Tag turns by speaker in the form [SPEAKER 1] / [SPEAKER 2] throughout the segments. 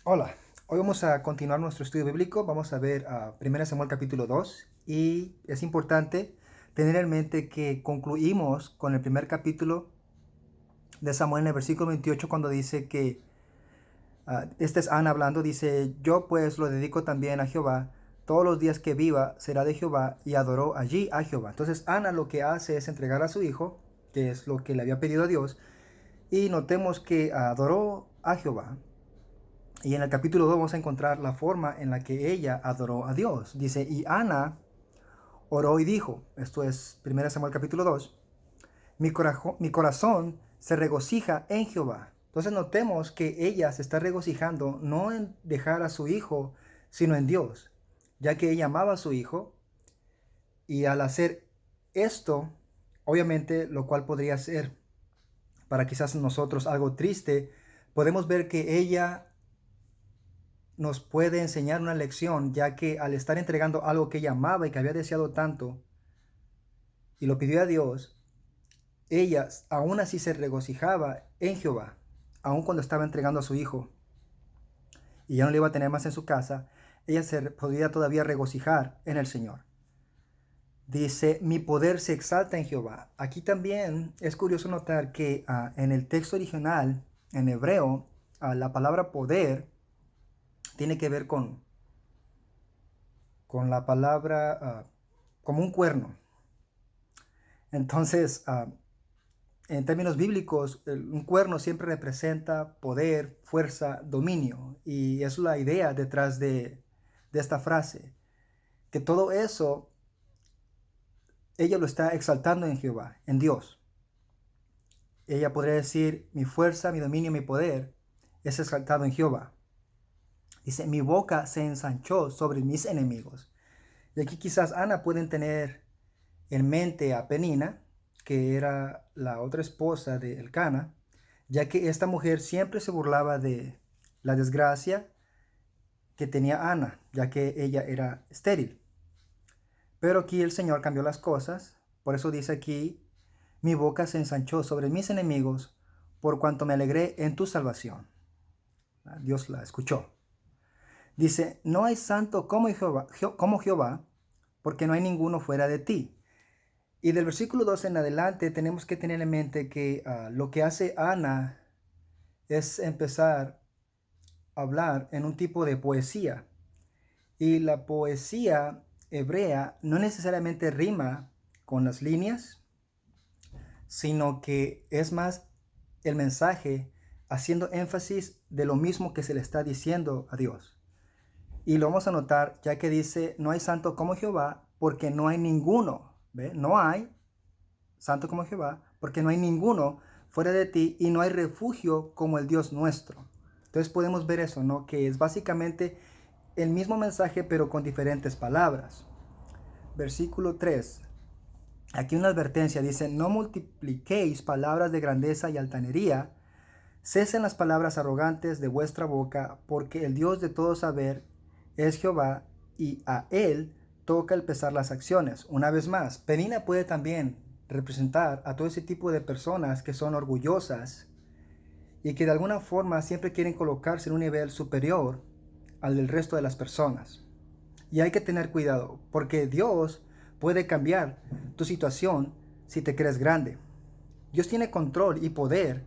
[SPEAKER 1] Hola, hoy vamos a continuar nuestro estudio bíblico. Vamos a ver a 1 Samuel capítulo 2 y es importante tener en mente que concluimos con el primer capítulo de Samuel en el versículo 28 cuando dice que, esta es Ana hablando, dice, yo pues lo dedico también a Jehová, todos los días que viva será de Jehová y adoró allí a Jehová. Entonces Ana lo que hace es entregar a su hijo, que es lo que le había pedido a Dios, y notemos que adoró a Jehová. Y en el capítulo 2 vamos a encontrar la forma en la que ella adoró a Dios. Dice, y Ana oró y dijo, esto es 1 Samuel capítulo 2, mi corazón se regocija en Jehová. Entonces notemos que ella se está regocijando no en dejar a su hijo, sino en Dios, ya que ella amaba a su hijo y al hacer esto, obviamente, lo cual podría ser para quizás nosotros algo triste, podemos ver que ella nos puede enseñar una lección, ya que al estar entregando algo que ella amaba y que había deseado tanto, y lo pidió a Dios, ella aún así se regocijaba en Jehová, aun cuando estaba entregando a su hijo, y ya no le iba a tener más en su casa, ella se podía todavía regocijar en el Señor. Dice, mi poder se exalta en Jehová. Aquí también es curioso notar que en el texto original, en hebreo, la palabra poder tiene que ver con la palabra como un cuerno. Entonces, en términos bíblicos, un cuerno siempre representa poder, fuerza, dominio. Y es la idea detrás de esta frase. Que todo eso, ella lo está exaltando en Jehová, en Dios. Ella podría decir, mi fuerza, mi dominio, mi poder es exaltado en Jehová. Dice, mi boca se ensanchó sobre mis enemigos. Y aquí quizás Ana pueden tener en mente a Penina, que era la otra esposa de Elcana, ya que esta mujer siempre se burlaba de la desgracia que tenía Ana, ya que ella era estéril. Pero aquí el Señor cambió las cosas, por eso dice aquí, mi boca se ensanchó sobre mis enemigos, por cuanto me alegré en tu salvación. Dios la escuchó. Dice, no hay santo como Jehová, porque no hay ninguno fuera de ti. Y del versículo 12 en adelante tenemos que tener en mente que lo que hace Ana es empezar a hablar en un tipo de poesía. Y la poesía hebrea no necesariamente rima con las líneas, sino que es más el mensaje haciendo énfasis de lo mismo que se le está diciendo a Dios. Y lo vamos a notar ya que dice, no hay santo como Jehová, porque no hay ninguno. ¿Ve? No hay santo como Jehová, porque no hay ninguno fuera de ti y no hay refugio como el Dios nuestro. Entonces podemos ver eso, ¿no? Que es básicamente el mismo mensaje pero con diferentes palabras. Versículo 3. Aquí una advertencia dice, no multipliquéis palabras de grandeza y altanería, cesen las palabras arrogantes de vuestra boca, porque el Dios de todo saber es Jehová y a él toca el pesar las acciones. Una vez más, Penina puede también representar a todo ese tipo de personas que son orgullosas y que de alguna forma siempre quieren colocarse en un nivel superior al del resto de las personas. Y hay que tener cuidado, porque Dios puede cambiar tu situación si te crees grande. Dios tiene control y poder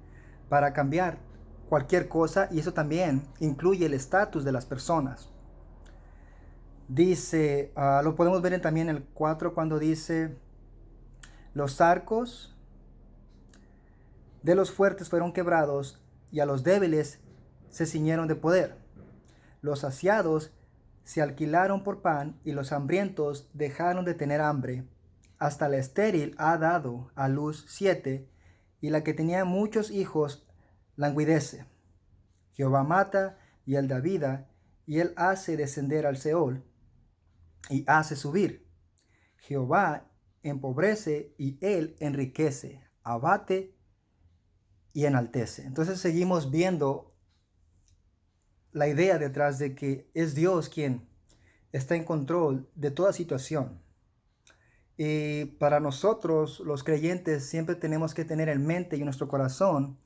[SPEAKER 1] para cambiar cualquier cosa y eso también incluye el estatus de las personas. Dice, lo podemos ver también en el 4 cuando dice, los arcos de los fuertes fueron quebrados y a los débiles se ciñeron de poder. Los saciados se alquilaron por pan y los hambrientos dejaron de tener hambre. Hasta la estéril ha dado a luz 7 y la que tenía muchos hijos languidece. Jehová mata y él da vida y él hace descender al Seol y hace subir. Jehová empobrece y él enriquece, abate y enaltece. Entonces seguimos viendo la idea detrás de que es Dios quien está en control de toda situación. Y para nosotros, los creyentes, siempre tenemos que tener en mente y en nuestro corazón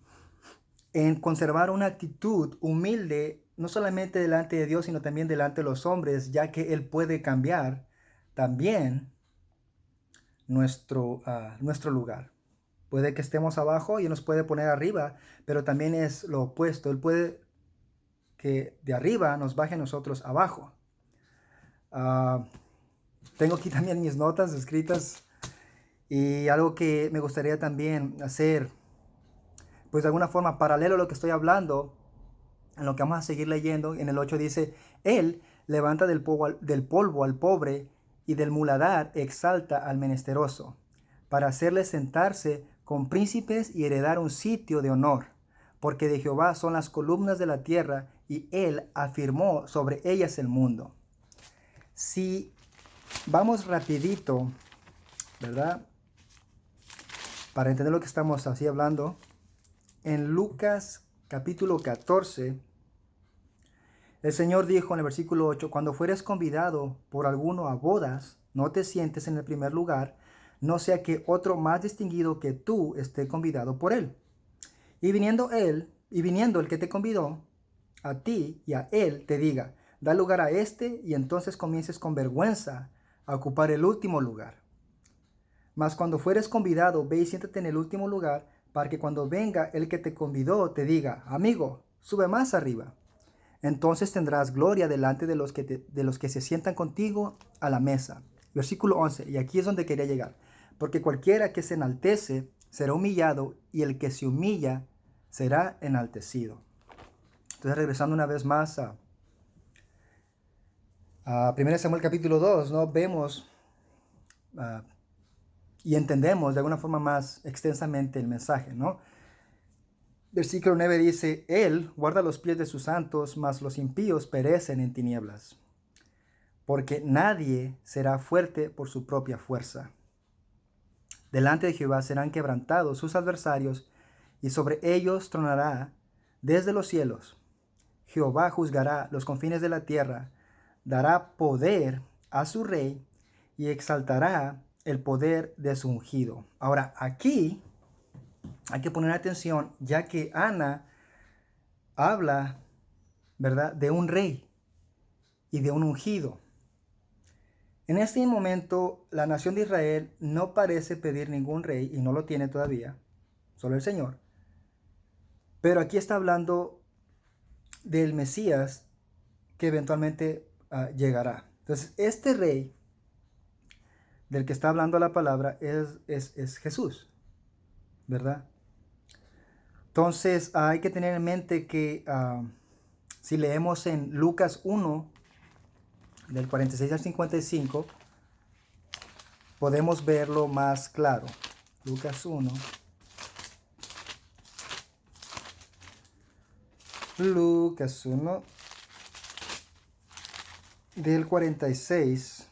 [SPEAKER 1] en conservar una actitud humilde, no solamente delante de Dios, sino también delante de los hombres, ya que Él puede cambiar también nuestro lugar. Puede que estemos abajo y Él nos puede poner arriba, pero también es lo opuesto. Él puede que de arriba nos baje a nosotros abajo. Tengo aquí también mis notas escritas y algo que me gustaría también hacer, pues de alguna forma paralelo a lo que estoy hablando, en lo que vamos a seguir leyendo. En el 8 dice, Él levanta del polvo al pobre y del muladar exalta al menesteroso, para hacerle sentarse con príncipes y heredar un sitio de honor, porque de Jehová son las columnas de la tierra y Él afirmó sobre ellas el mundo. Si vamos rapidito, ¿verdad? Para entender lo que estamos así hablando, en Lucas capítulo 14, el Señor dijo en el versículo 8, cuando fueres convidado por alguno a bodas, no te sientes en el primer lugar, no sea que otro más distinguido que tú esté convidado por él. Y viniendo el que te convidó, a ti y a él te diga, da lugar a este, y entonces comiences con vergüenza a ocupar el último lugar. Mas cuando fueres convidado, ve y siéntate en el último lugar, para que cuando venga el que te convidó te diga, amigo, sube más arriba. Entonces tendrás gloria delante de los que se sientan contigo a la mesa. Versículo 11, y aquí es donde quería llegar. Porque cualquiera que se enaltece será humillado, y el que se humilla será enaltecido. Entonces, regresando una vez más a 1 Samuel capítulo 2, ¿no? Vemos y entendemos de alguna forma más extensamente el mensaje, ¿no? Versículo 9 dice, Él guarda los pies de sus santos, mas los impíos perecen en tinieblas, porque nadie será fuerte por su propia fuerza. Delante de Jehová serán quebrantados sus adversarios, y sobre ellos tronará desde los cielos. Jehová juzgará los confines de la tierra, dará poder a su rey, y exaltará el poder de su ungido. Ahora, aquí hay que poner atención, ya que Ana habla, ¿verdad?, de un rey y de un ungido. En este momento, la nación de Israel no parece pedir ningún rey, y no lo tiene todavía, solo el Señor. Pero aquí está hablando del Mesías que eventualmente llegará. Entonces, este rey del que está hablando la palabra es Jesús, ¿verdad? Entonces, hay que tener en mente que si leemos en Lucas 1, del 46 al 55, podemos verlo más claro. Lucas 1. Lucas 1, del 46,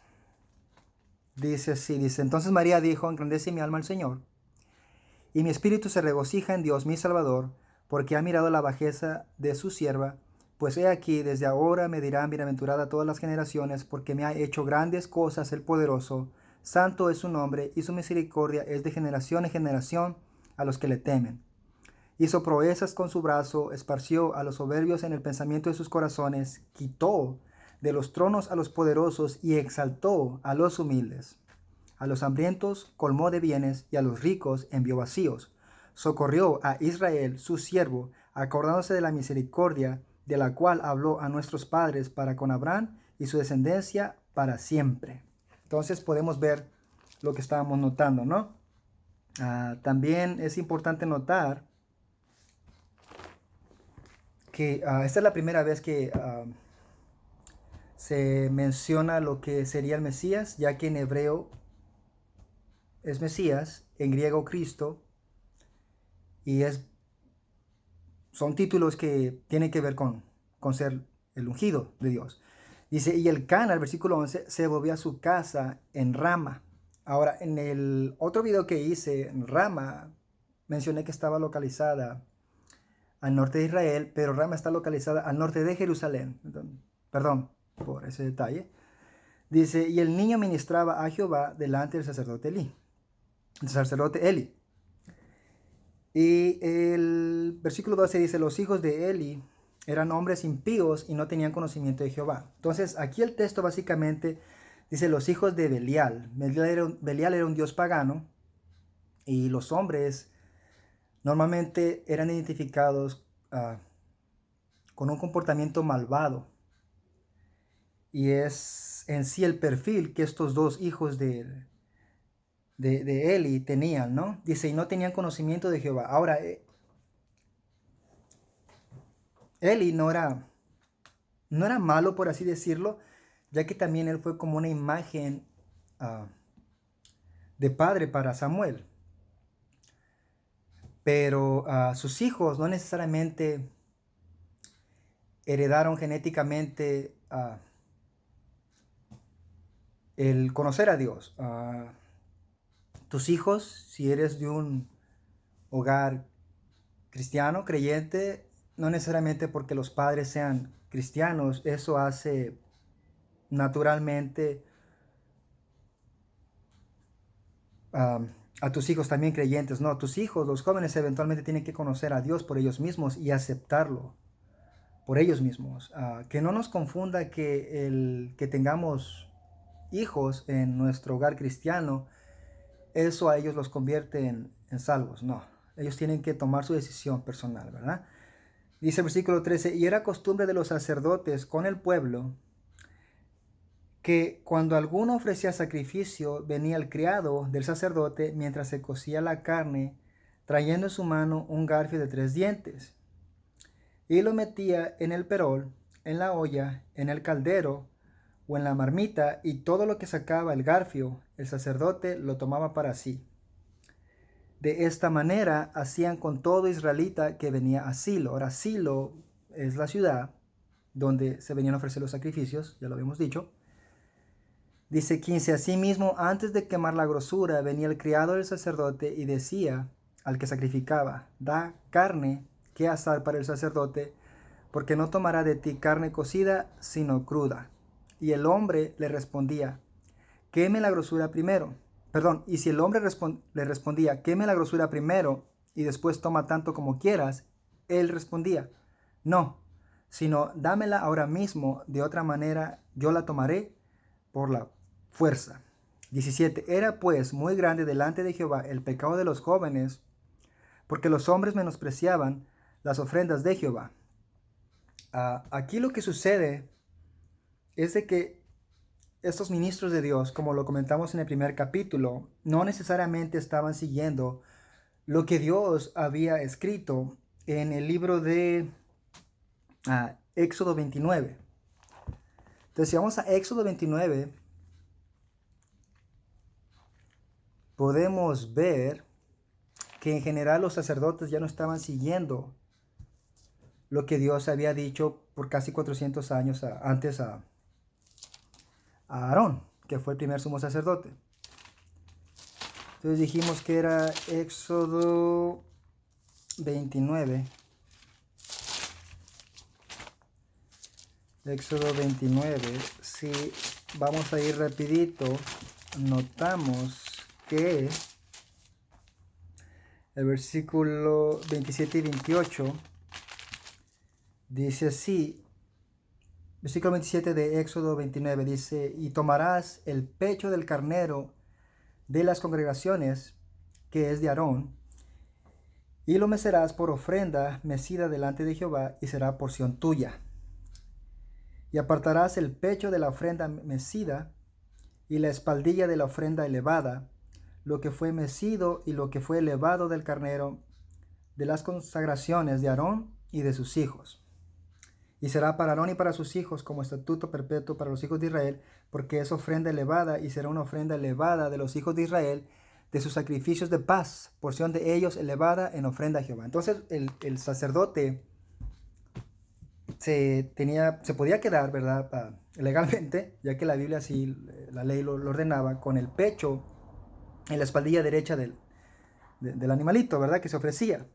[SPEAKER 1] dice así, dice, entonces María dijo, engrandece mi alma al Señor, y mi espíritu se regocija en Dios mi Salvador, porque ha mirado la bajeza de su sierva, pues he aquí, desde ahora me dirán bienaventurada todas las generaciones, porque me ha hecho grandes cosas el poderoso, santo es su nombre, y su misericordia es de generación en generación a los que le temen. Hizo proezas con su brazo, esparció a los soberbios en el pensamiento de sus corazones, quitó de los tronos a los poderosos y exaltó a los humildes. A los hambrientos colmó de bienes y a los ricos envió vacíos. Socorrió a Israel, su siervo, acordándose de la misericordia de la cual habló a nuestros padres para con Abraham y su descendencia para siempre. Entonces podemos ver lo que estábamos notando, ¿no? También es importante notar que esta es la primera vez que se menciona lo que sería el Mesías, ya que en hebreo es Mesías, en griego Cristo, y son títulos que tienen que ver con ser el ungido de Dios. Dice, y el Cana, el versículo 11, se volvió a su casa en Rama. Ahora, en el otro video que hice, en Rama, mencioné que estaba localizada al norte de Israel, pero Rama está localizada al norte de Jerusalén. Perdón por ese detalle. Dice, y el niño ministraba a Jehová delante del sacerdote Eli. El sacerdote Eli. Y el versículo 12 dice, los hijos de Eli eran hombres impíos y no tenían conocimiento de Jehová. Entonces, aquí el texto básicamente dice los hijos de Belial. Belial era un dios pagano y los hombres normalmente eran identificados con un comportamiento malvado. Y es en sí el perfil que estos dos hijos de Eli tenían, ¿no? Dice, y no tenían conocimiento de Jehová. Ahora, Eli no era malo, por así decirlo, ya que también él fue como una imagen de padre para Samuel. Pero sus hijos no necesariamente heredaron genéticamente el conocer a Dios. Tus hijos, si eres de un hogar cristiano, creyente, no necesariamente porque los padres sean cristianos, eso hace naturalmente a tus hijos también creyentes. No, tus hijos, los jóvenes, eventualmente tienen que conocer a Dios por ellos mismos y aceptarlo por ellos mismos. Que no nos confunda que el que tengamos hijos en nuestro hogar cristiano, eso a ellos los convierte en salvos. No, ellos tienen que tomar su decisión personal, ¿verdad? Dice el versículo 13, y era costumbre de los sacerdotes con el pueblo que cuando alguno ofrecía sacrificio, venía el criado del sacerdote mientras se cocía la carne, trayendo en su mano un garfio de 3 dientes, y lo metía en el perol, en la olla, en el caldero o en la marmita, y todo lo que sacaba el garfio, el sacerdote lo tomaba para sí. De esta manera hacían con todo israelita que venía a Silo. Ahora, Silo es la ciudad donde se venían a ofrecer los sacrificios, ya lo habíamos dicho. Dice 15, asimismo, antes de quemar la grosura, venía el criado del sacerdote y decía al que sacrificaba, da carne que asar para el sacerdote, porque no tomará de ti carne cocida, sino cruda. Y el hombre le respondía, queme la grosura primero. Perdón, y si el hombre le respondía, queme la grosura primero y después toma tanto como quieras, él respondía, no, sino dámela ahora mismo, de otra manera yo la tomaré por la fuerza. 17. Era pues muy grande delante de Jehová el pecado de los jóvenes, porque los hombres menospreciaban las ofrendas de Jehová. Aquí lo que sucede es de que estos ministros de Dios, como lo comentamos en el primer capítulo, no necesariamente estaban siguiendo lo que Dios había escrito en el libro de Éxodo 29. Entonces, si vamos a Éxodo 29, podemos ver que en general los sacerdotes ya no estaban siguiendo lo que Dios había dicho por casi 400 años antes a Aarón, que fue el primer sumo sacerdote. Entonces dijimos que era Éxodo 29. Éxodo 29. Si vamos a ir rapidito, notamos que el versículo 27 y 28 dice así. Versículo 27 de Éxodo 29 dice, y tomarás el pecho del carnero de las congregaciones, que es de Aarón, y lo mecerás por ofrenda mecida delante de Jehová, y será porción tuya. Y apartarás el pecho de la ofrenda mecida, y la espaldilla de la ofrenda elevada, lo que fue mecido y lo que fue elevado del carnero, de las consagraciones de Aarón y de sus hijos. Y será para Aarón y para sus hijos como estatuto perpetuo para los hijos de Israel, porque es ofrenda elevada y será una ofrenda elevada de los hijos de Israel, de sus sacrificios de paz, porción de ellos elevada en ofrenda a Jehová. Entonces el sacerdote se podía quedar, ¿verdad? Legalmente, ya que la Biblia así, la ley lo ordenaba, con el pecho en la espaldilla derecha del animalito, ¿verdad? Que se ofrecía.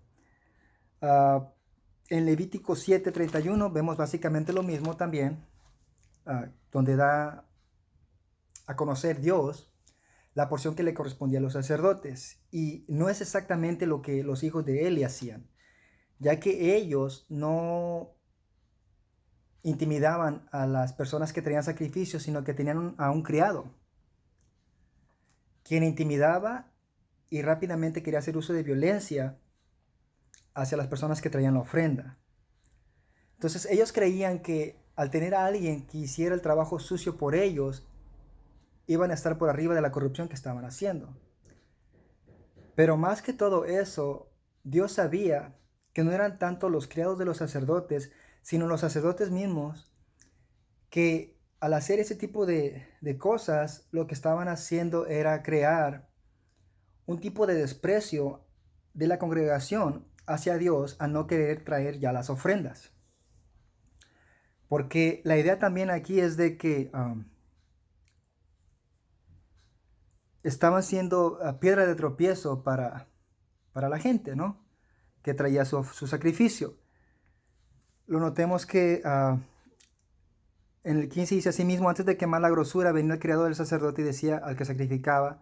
[SPEAKER 1] En Levítico 7:31 vemos básicamente lo mismo también, donde da a conocer Dios la porción que le correspondía a los sacerdotes. Y no es exactamente lo que los hijos de Eli hacían, ya que ellos no intimidaban a las personas que traían sacrificios, sino que tenían a un criado, quien intimidaba y rápidamente quería hacer uso de violencia hacia las personas que traían la ofrenda. Entonces ellos creían que al tener a alguien que hiciera el trabajo sucio por ellos, iban a estar por arriba de la corrupción que estaban haciendo. Pero más que todo eso, Dios sabía que no eran tanto los criados de los sacerdotes, sino los sacerdotes mismos, que al hacer ese tipo de cosas, lo que estaban haciendo era crear un tipo de desprecio de la congregación hacia Dios a no querer traer ya las ofrendas. Porque la idea también aquí es de que estaban siendo piedra de tropiezo para la gente, ¿no? Que traía su sacrificio. Lo notemos que en el 15 dice: asimismo, antes de quemar la grosura, venía el criado del sacerdote y decía al que sacrificaba: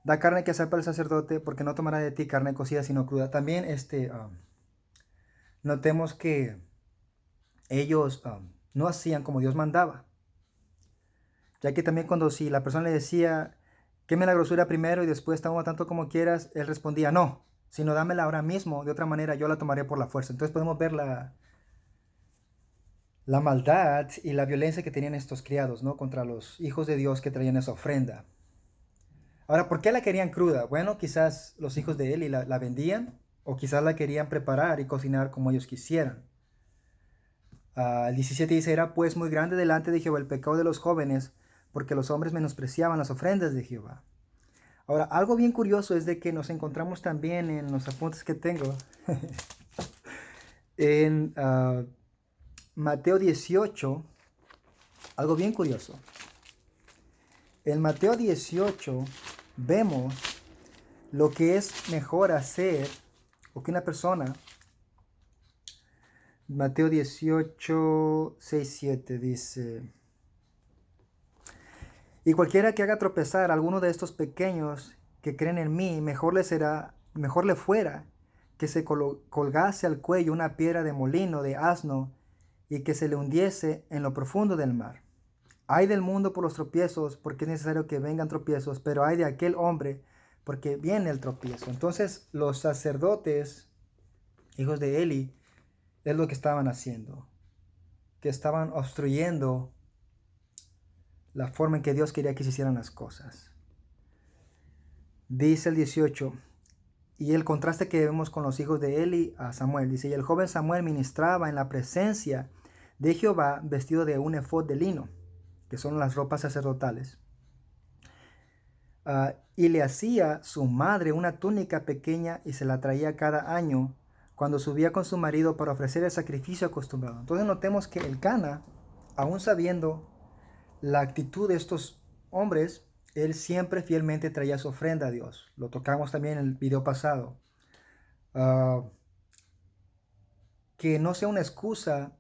[SPEAKER 1] da carne que asar para el sacerdote, porque no tomará de ti carne cocida sino cruda. También notemos que ellos no hacían como Dios mandaba, ya que también cuando si la persona le decía: queme la grosura primero y después toma tanto como quieras, él respondía: no, sino dámela ahora mismo, de otra manera yo la tomaré por la fuerza. Entonces podemos ver la maldad y la violencia que tenían estos criados, ¿no? Contra los hijos de Dios que traían esa ofrenda. Ahora, ¿por qué la querían cruda? Bueno, quizás los hijos de Eli la vendían, o quizás la querían preparar y cocinar como ellos quisieran. El 17 dice: era pues muy grande delante de Jehová el pecado de los jóvenes, porque los hombres menospreciaban las ofrendas de Jehová. Ahora, algo bien curioso es de que nos encontramos también en los apuntes que tengo, en Mateo 18, algo bien curioso. En Mateo 18 vemos lo que es mejor hacer, o que una persona, Mateo 18, 6, 7 dice: y cualquiera que haga tropezar a alguno de estos pequeños que creen en mí, mejor le fuera que se colgase al cuello una piedra de molino de asno y que se le hundiese en lo profundo del mar. Ay del mundo por los tropiezos, porque es necesario que vengan tropiezos, pero ay de aquel hombre, porque viene el tropiezo. Entonces los sacerdotes, hijos de Eli, es lo que estaban haciendo, que estaban obstruyendo la forma en que Dios quería que se hicieran las cosas. Dice el 18, y el contraste que vemos con los hijos de Eli a Samuel. Dice: y el joven Samuel ministraba en la presencia de Jehová vestido de un efod de lino, que son las ropas sacerdotales. Y le hacía su madre una túnica pequeña y se la traía cada año cuando subía con su marido para ofrecer el sacrificio acostumbrado. Entonces notemos que el Cana, aún sabiendo la actitud de estos hombres, él siempre fielmente traía su ofrenda a Dios. Lo tocamos también en el video pasado. Que no sea una excusa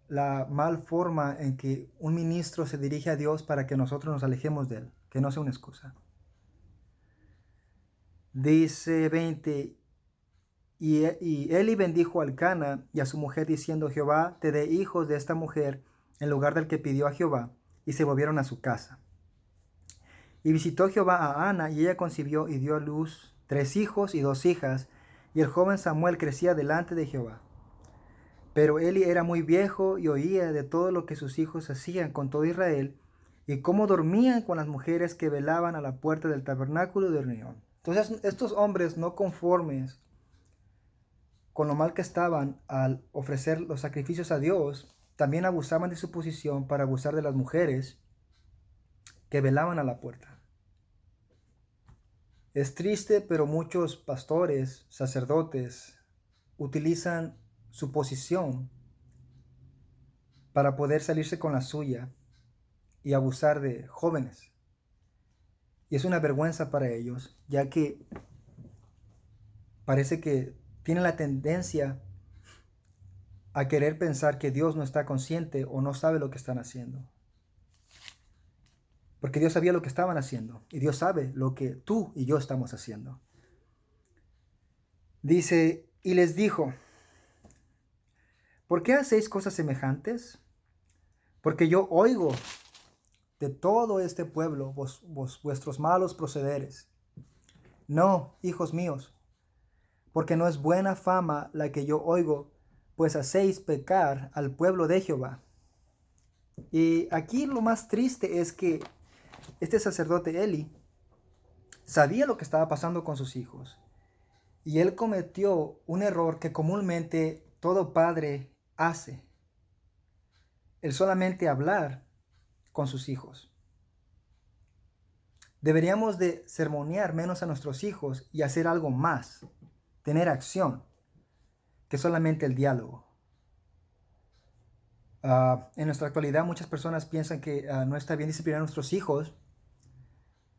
[SPEAKER 1] la mal forma en que un ministro se dirige a Dios para que nosotros nos alejemos de él. Que no sea una excusa. Dice 20, y Eli bendijo al Cana y a su mujer diciendo: Jehová te dé hijos de esta mujer en lugar del que pidió a Jehová. Y se volvieron a su casa. Y visitó Jehová a Ana, y ella concibió y dio a luz 3 hijos y 2 hijas, y el joven Samuel crecía delante de Jehová. Pero Eli era muy viejo y oía de todo lo que sus hijos hacían con todo Israel, y cómo dormían con las mujeres que velaban a la puerta del tabernáculo de reunión. Entonces estos hombres, no conformes con lo mal que estaban al ofrecer los sacrificios a Dios, también abusaban de su posición para abusar de las mujeres que velaban a la puerta. Es triste, pero muchos pastores, sacerdotes, utilizan su posición para poder salirse con la suya y abusar de jóvenes. Y es una vergüenza para ellos, ya que parece que tienen la tendencia a querer pensar que Dios no está consciente o no sabe lo que están haciendo. porque Dios sabía lo que estaban haciendo y Dios sabe lo que tú y yo estamos haciendo. Dice, y les dijo, ¿por qué hacéis cosas semejantes? Porque yo oigo de todo este pueblo vuestros malos procederes. No, hijos míos, porque no es buena fama la que yo oigo, pues hacéis pecar al pueblo de Jehová. Y aquí lo más triste es que este sacerdote Eli sabía lo que estaba pasando con sus hijos. Y él cometió un error que comúnmente todo padre hace. El solamente hablar con sus hijos. Deberíamos de sermonear menos a nuestros hijos y hacer algo más, tener acción, que solamente el diálogo. En nuestra actualidad muchas personas piensan que no está bien disciplinar a nuestros hijos,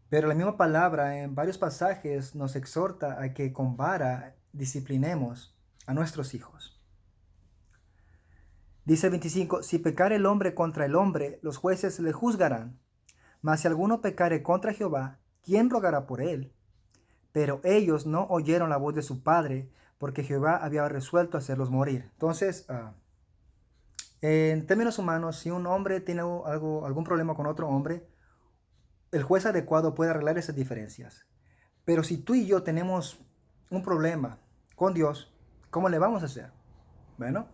[SPEAKER 1] pero la misma palabra en varios pasajes nos exhorta a que con vara disciplinemos a nuestros hijos. Dice el 25, si pecare el hombre contra el hombre, los jueces le juzgarán. Mas si alguno pecare contra Jehová, ¿quién rogará por él? Pero ellos no oyeron la voz de su padre, porque Jehová había resuelto hacerlos morir. Entonces, en términos humanos, si un hombre tiene algún problema con otro hombre, el juez adecuado puede arreglar esas diferencias. Pero si tú y yo tenemos un problema con Dios, ¿cómo le vamos a hacer? Bueno,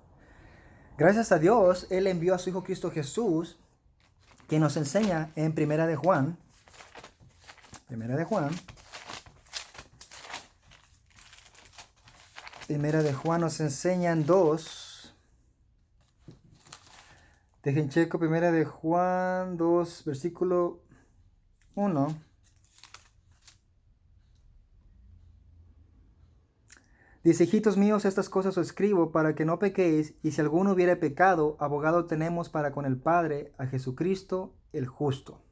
[SPEAKER 1] gracias a Dios, Él envió a su Hijo Cristo Jesús, que nos enseña en Primera de Juan nos enseña en 2. Dejen checo Primera de Juan 2, versículo 1. Dice, hijitos míos, estas cosas os escribo para que no pequéis, y si alguno hubiere pecado, abogado tenemos para con el Padre, a Jesucristo el justo.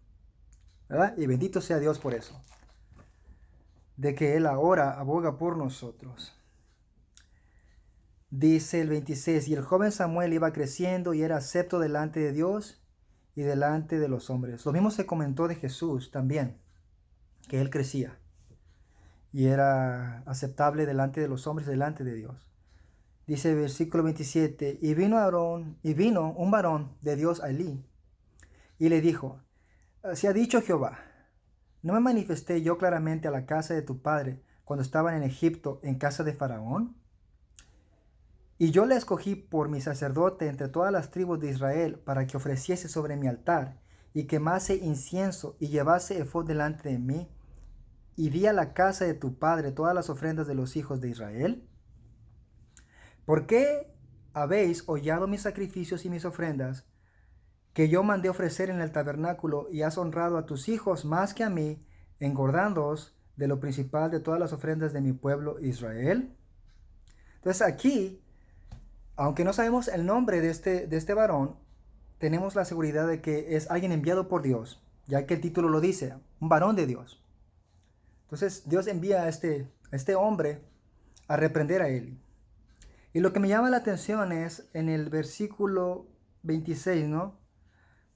[SPEAKER 1] ¿Verdad? Y bendito sea Dios por eso, de que Él ahora aboga por nosotros. Dice el 26, y el joven Samuel iba creciendo y era acepto delante de Dios y delante de los hombres. Lo mismo se comentó de Jesús también, que Él crecía y era aceptable delante de los hombres, delante de Dios. Dice el versículo 27, y vino un varón de Dios a Elí, y le dijo, así ha dicho Jehová, ¿no me manifesté yo claramente a la casa de tu padre cuando estaban en Egipto, en casa de Faraón? Y yo le escogí por mi sacerdote entre todas las tribus de Israel, para que ofreciese sobre mi altar, y quemase incienso, y llevase ephod delante de mí, y di a la casa de tu padre todas las ofrendas de los hijos de Israel. ¿Por qué habéis hollado mis sacrificios y mis ofrendas, que yo mandé ofrecer en el tabernáculo, y has honrado a tus hijos más que a mí, engordándoos de lo principal de todas las ofrendas de mi pueblo Israel? Entonces aquí, aunque no sabemos el nombre de este varón, tenemos la seguridad de que es alguien enviado por Dios, ya que el título lo dice, un varón de Dios. Entonces Dios envía a este hombre a reprender a Eli. Y lo que me llama la atención es en el versículo 26, ¿no?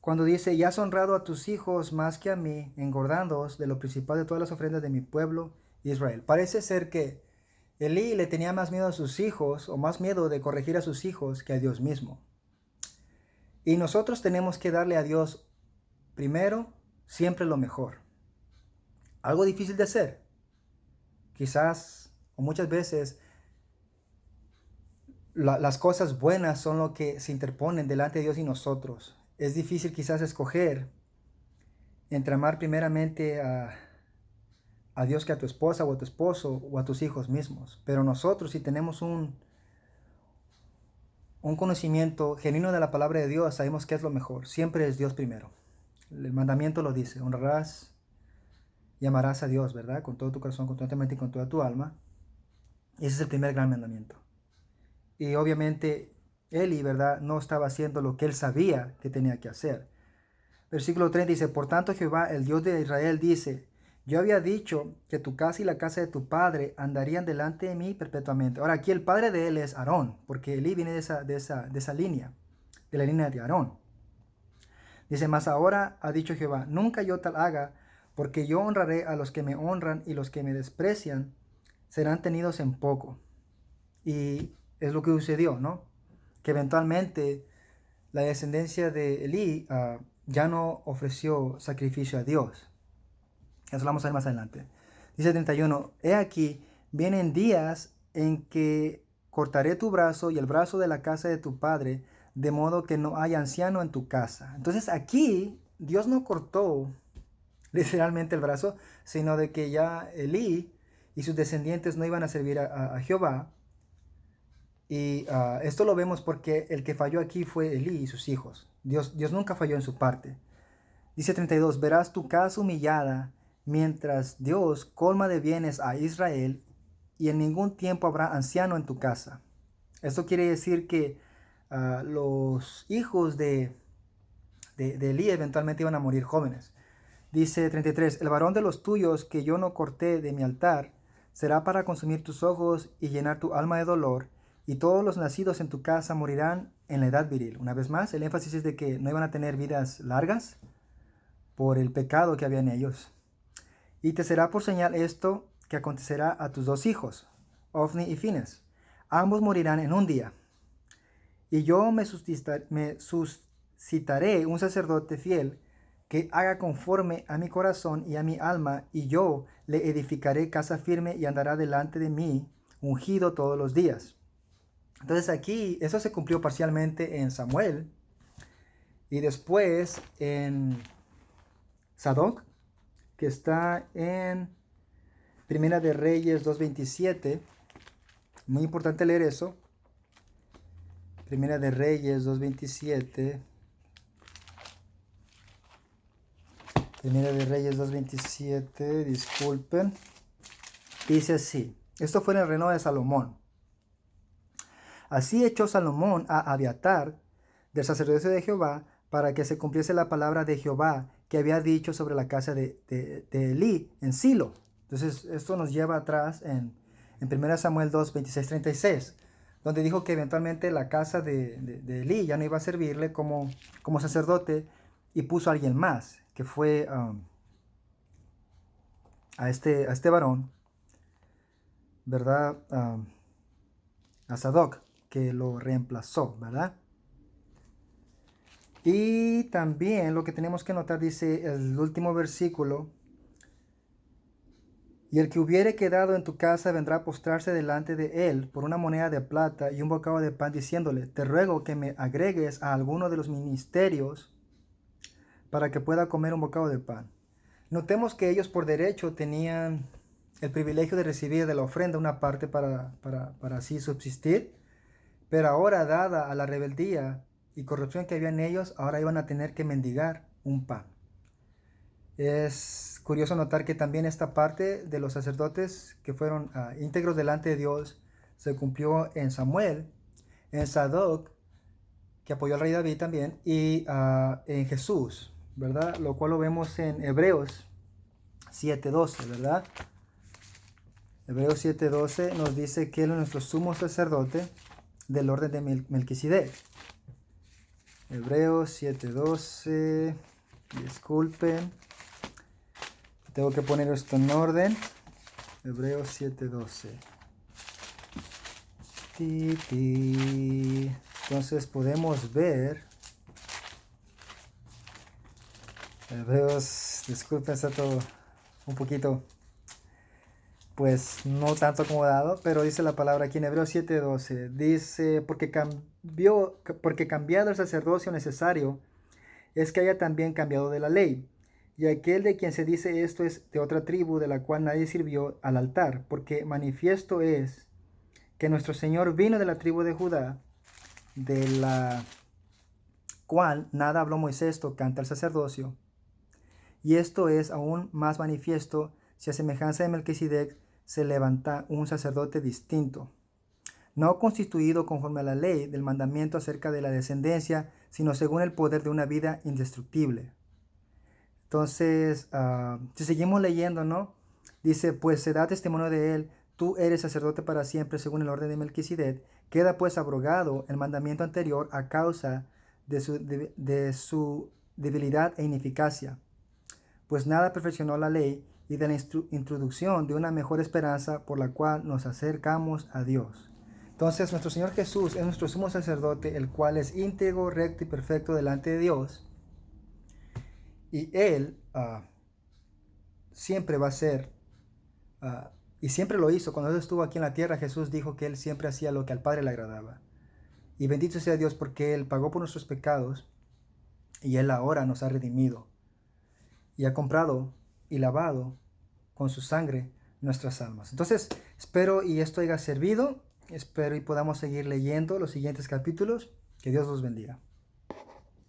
[SPEAKER 1] Cuando dice, y has honrado a tus hijos más que a mí, engordándoos de lo principal de todas las ofrendas de mi pueblo Israel. Parece ser que Elí le tenía más miedo a sus hijos, o más miedo de corregir a sus hijos, que a Dios mismo. Y nosotros tenemos que darle a Dios primero siempre lo mejor. Algo difícil de hacer. Quizás, o muchas veces, las cosas buenas son lo que se interponen delante de Dios y nosotros. Es difícil quizás escoger entre amar primeramente a Dios que a tu esposa o a tu esposo o a tus hijos mismos. Pero nosotros, si tenemos un conocimiento genuino de la palabra de Dios, sabemos que es lo mejor. Siempre es Dios primero. El mandamiento lo dice, honrarás y amarás a Dios, ¿verdad? Con todo tu corazón, con toda tu mente y con toda tu alma. Ese es el primer gran mandamiento. Y obviamente Eli, ¿verdad? No estaba haciendo lo que él sabía que tenía que hacer. Versículo 30 dice, por tanto Jehová, el Dios de Israel, dice, yo había dicho que tu casa y la casa de tu padre andarían delante de mí perpetuamente. Ahora aquí el padre de él es Aarón, porque Eli viene de esa línea, de la línea de Aarón. Dice, mas ahora ha dicho Jehová, nunca yo tal haga, porque yo honraré a los que me honran y los que me desprecian serán tenidos en poco. Y es lo que sucedió, ¿no? Que eventualmente la descendencia de Elí ya no ofreció sacrificio a Dios. Eso lo vamos a ver más adelante. Dice 31, he aquí, vienen días en que cortaré tu brazo y el brazo de la casa de tu padre, de modo que no haya anciano en tu casa. Entonces aquí Dios no cortó literalmente el brazo, sino de que ya Elí y sus descendientes no iban a servir a Jehová. Y esto lo vemos porque el que falló aquí fue Elí y sus hijos. Dios nunca falló en su parte. Dice 32, verás tu casa humillada, mientras Dios colma de bienes a Israel, y en ningún tiempo habrá anciano en tu casa. Esto quiere decir que los hijos de Elí eventualmente iban a morir jóvenes. Dice 33, el varón de los tuyos que yo no corté de mi altar, será para consumir tus ojos y llenar tu alma de dolor, y todos los nacidos en tu casa morirán en la edad viril. Una vez más, el énfasis es de que no iban a tener vidas largas por el pecado que había en ellos. Y te será por señal esto que acontecerá a tus dos hijos, Ofni y Fines. Ambos morirán en un día. Y yo me suscitaré un sacerdote fiel que haga conforme a mi corazón y a mi alma, y yo le edificaré casa firme y andará delante de mí, ungido todos los días. Entonces aquí, eso se cumplió parcialmente en Samuel, y después en Sadoc, que está en Primera de Reyes 2.27. Muy importante leer eso. Primera de Reyes 2.27. Primera de Reyes 2.27, disculpen. Dice así, esto fue en el reino de Salomón. Así echó Salomón a Abiatar del sacerdocio de Jehová para que se cumpliese la palabra de Jehová que había dicho sobre la casa de Elí en Silo. Entonces esto nos lleva atrás en 1 Samuel 2, 26, 36, donde dijo que eventualmente la casa de Elí ya no iba a servirle como sacerdote y puso a alguien más, que fue a este varón, ¿verdad? A Sadoc, que lo reemplazó, ¿verdad? Y también lo que tenemos que notar, dice el último versículo, y el que hubiere quedado en tu casa vendrá a postrarse delante de él por una moneda de plata y un bocado de pan, diciéndole, te ruego que me agregues a alguno de los ministerios para que pueda comer un bocado de pan. Notemos que ellos por derecho tenían el privilegio de recibir de la ofrenda una parte para así subsistir, pero ahora, dada a la rebeldía y corrupción que había en ellos, ahora iban a tener que mendigar un pan. Es curioso notar que también esta parte de los sacerdotes que fueron íntegros delante de Dios se cumplió en Samuel, en Sadoc, que apoyó al rey David también, y en Jesús, ¿verdad? Lo cual lo vemos en Hebreos 7:12, ¿verdad? Hebreos 7:12 nos dice que él es nuestro sumo sacerdote del orden de Melquisedec. Hebreos 7:12, disculpen, tengo que poner esto en orden. Hebreos 7:12. Entonces podemos ver, Hebreos, disculpen, está todo un poquito, pues no tanto acomodado, pero dice la palabra aquí en Hebreos 7:12, dice, porque cambiado el sacerdocio necesario, es que haya también cambiado de la ley. Y aquel de quien se dice esto es de otra tribu, de la cual nadie sirvió al altar, porque manifiesto es que nuestro Señor vino de la tribu de Judá, de la cual nada habló Moisés tocante al sacerdocio. Y esto es aún más manifiesto si a semejanza de Melquisedec se levanta un sacerdote distinto, no constituido conforme a la ley del mandamiento acerca de la descendencia, sino según el poder de una vida indestructible. Entonces, si seguimos leyendo, ¿no? Dice, pues se da testimonio de él, tú eres sacerdote para siempre según el orden de Melquisedec. Queda pues abrogado el mandamiento anterior a causa de su debilidad e ineficacia, pues nada perfeccionó la ley y de la introducción de una mejor esperanza por la cual nos acercamos a Dios. Entonces nuestro Señor Jesús es nuestro sumo sacerdote, el cual es íntegro, recto y perfecto delante de Dios. Y Él siempre va a ser, y siempre lo hizo. Cuando Él estuvo aquí en la tierra, Jesús dijo que Él siempre hacía lo que al Padre le agradaba. Y bendito sea Dios porque Él pagó por nuestros pecados y Él ahora nos ha redimido y ha comprado y lavado con su sangre nuestras almas. Entonces, espero y esto haya servido. Espero y podamos seguir leyendo los siguientes capítulos. Que Dios los bendiga.